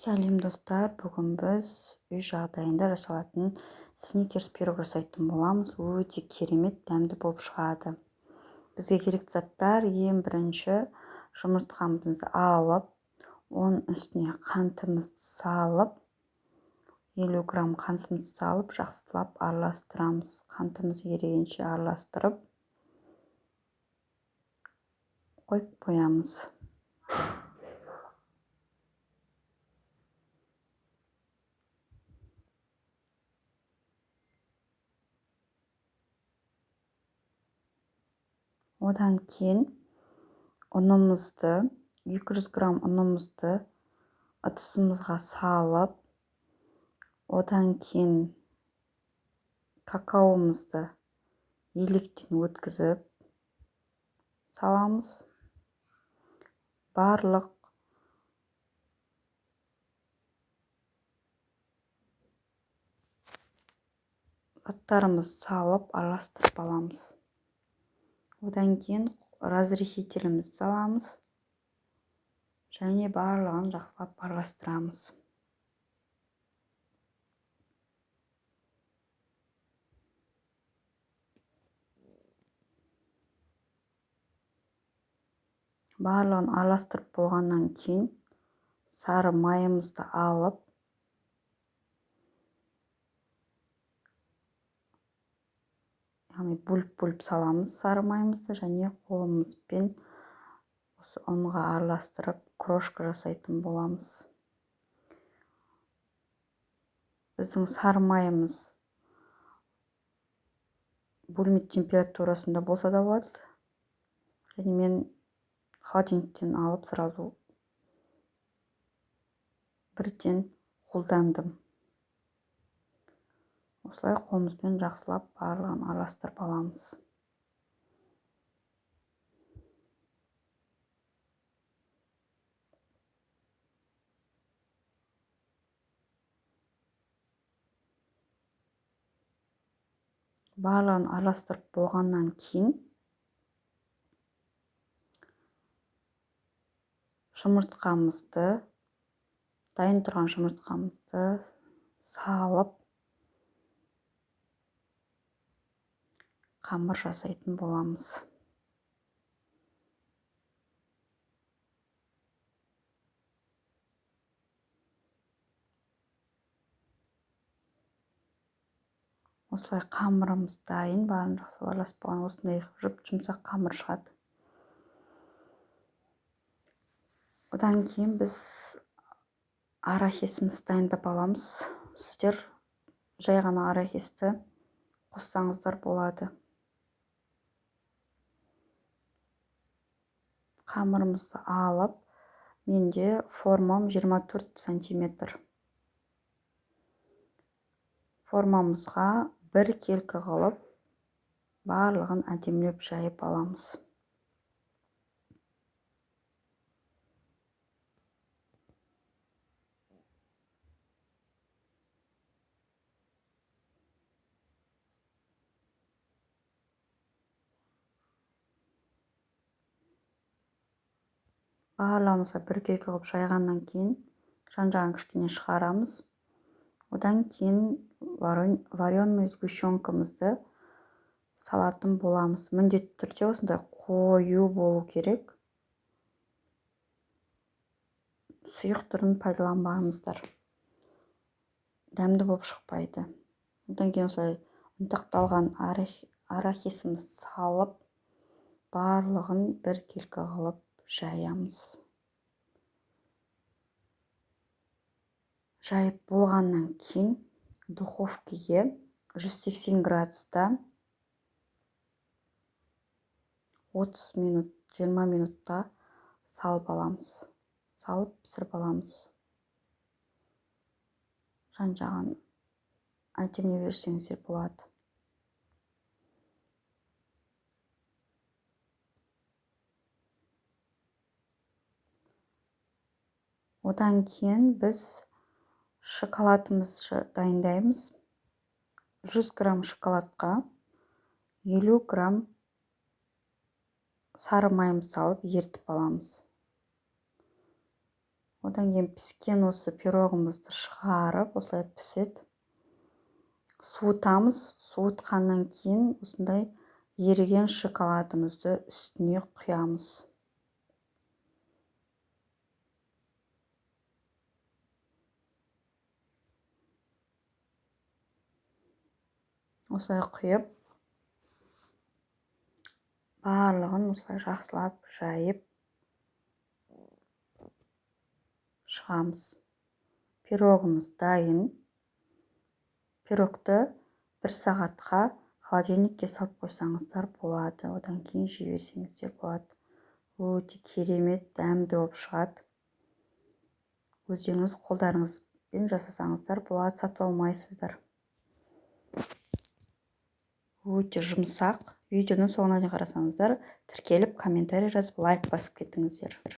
Сәлем достар, бүгін біз үй жағдайында жасалатын сникерс пирог жасайтын боламыз. Өте керемет, дәмді болып шығады. Бізге керекті заттар: ең бірінші жұмыртқамызды алып, оның үстіне қантымызды салып, 50 грамм қантымызды салып, жақсылап араластырамыз. Қантымыз ерігенше араластырып қойып қоямыз. Одан кейін ұнымызды, 200 грамм ұнымызды ыдысымызға салып, одан кейін какаомызды електен өткізіп саламыз. Барлық заттарымызды салып араластырып аламыз. Одан кейін разрыхителімізді саламыз және барлығын жақсылап араластырамыз. Барлығын араластырып болғаннан кейін сары майымызды алып, яғни бөліп саламыз сары майымызды және қолымызбен осы ұнға араластырып крошка жасайтын боламыз. Біздің сары майымыз бөлме температурасында болса да болады. Және мен холодильниктен алып сразу бірден қолдандым. Осылай қолымызбен жақсылап барлығын араластырып аламыз. Барлығын араластырып болғаннан кейін жұмыртқамызды, дайын тұрған жұмыртқамызды салып қамыр жасайтын боламыз. Осылай қамырымыз дайын, барын жақсы араласып болған, осындай жұп-жұмсақ қамыр шығады. Одан кейін біз арахисімізді дайындап аламыз. Сіздер жай ғана арахисті қоссаңыздар болады. Қамырымызды алып, менде формам 24 сантиметр. Формамызға бір келкі қылып, барлығын әдемілеп жайып аламыз. Барлығымызға бір келкі қылып жайғаннан кейін жан-жағын кішкене шығарамыз. Одан кейін вареный сгущенкамызды салатын боламыз. Міндетті түрде осындай қою болу керек. Сұйық түрін пайдаланбаңыздар. Дәмді болып шықпайды. Одан кейін осылай ұнтақталған арахисімізді салып, барлығын бір келкі қылып жаямыз. Жайып болғаннан кейін духовкеге 180 градуста 30 минут, 20 минутта салып аламыз. Салып пісіріп аламыз. Жан-жағын әдемілеп жіберсеңіздер болады. Одан кейін біз шоколадымызды дайындаймыз. 100 грамм шоколадқа 50 грамм сары майымызды салып ертіп аламыз. Одан кейін піскен осы пирогымызды шығарып, осылай піседі. Суытамыз. Суытқаннан кейін осындай еріген шоколадымызды үстіне құямыз. Осылай құйып, барлығын осылай жақсылап жайып шығамыз. Пирогымыз дайын. Пирогты 1 сағатқа холодильникке салып қойсаңыздар болады. Одан кейін жей берсеңіздер болады. Өте керемет, дәмді болып шығады. Өздеріңіз қолдарыңызбен жасасаңыздар болады, сатып алмайсыздар. Өте жұмсақ. Видеоны соңына дейін қарасаңыздар, тіркеліп, комментарий жазып, лайк басып кетіңіздер.